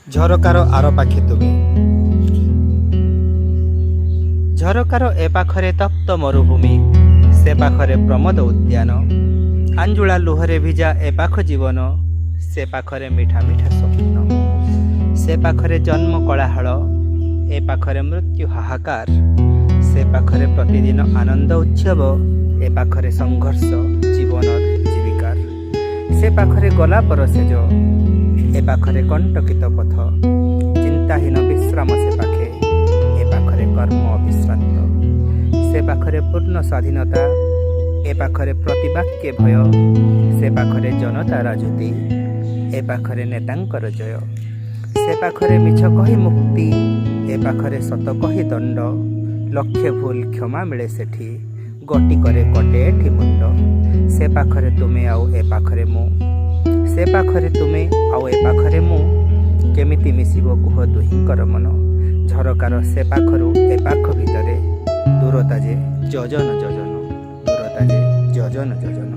ଝରକାର ଆର ପାଖେ ତୁମେ। ଝରକାର ଏ ପାଖରେ ତପ୍ତ ମରୁଭୂମି, ସେ ପାଖରେ ପ୍ରମୋଦ ଉଦ୍ୟାନ। ଆଞ୍ଜୁଳା ଲୁହରେ ଭିଜା ଏ ପାଖ ଜୀବନ, ସେ ପାଖରେ ମିଠା ମିଠା ସ୍ୱପ୍ନ। ସେ ପାଖରେ ଜନ୍ମ କୋଳାହଳ, ଏ ପାଖରେ ମୃତ୍ୟୁ ହାହାକାର। ସେ ପାଖରେ ପ୍ରତିଦିନ ଆନନ୍ଦ ଉତ୍ସବ, ଏ ପାଖରେ ସଂଘର୍ଷ ଜୀବନର ଜୀବିକାର। ସେ ପାଖରେ ଗୋଲାପର ସେଜ, ଏ ପାଖରେ କଣ୍ଟକିତ ପଥ। ଚିନ୍ତାହୀନ ବିଶ୍ରାମ ସେ ପାଖେ, ଏ ପାଖରେ କର୍ମ ଅବିଶ୍ରାନ୍ତ। ସେ ପାଖରେ ପୂର୍ଣ୍ଣ ସ୍ୱାଧୀନତା, ଏ ପାଖରେ ପ୍ରତିବାକ୍ୟ ଭୟ। ସେ ପାଖରେ ଜନତା ରାଜୁତି, ଏ ପାଖରେ ନେତାଙ୍କର ଜୟ। ସେ ପାଖରେ ମିଛ କହି ମୁକ୍ତି, ଏ ପାଖରେ ସତ କହି ଦଣ୍ଡ। ଲକ୍ଷେ ଭୁଲ କ୍ଷମା ମିଳେ ସେଠି, ଗୋଟି କରେ କଟେ ଏଠି ମୁଣ୍ଡ। ସେ ପାଖରେ ତୁମେ ଆଉ ଏ ପାଖରେ ମୁଁ, ସେ ପାଖରେ ତୁମେ ଆଉ ଏ ପାଖରେ ମୁଁ। କେମିତି ମିଶିବ କୁହ ଦୁହିଁଙ୍କର ମନ। ଝରକାର ସେ ପାଖରୁ ଏ ପାଖ ଭିତରେ, ଦୂରତା ଯେ ଯୋଜନ ଯୋଜନ, ଦୂରତା ଯେ ଯୋଜନ ଯୋଜନ।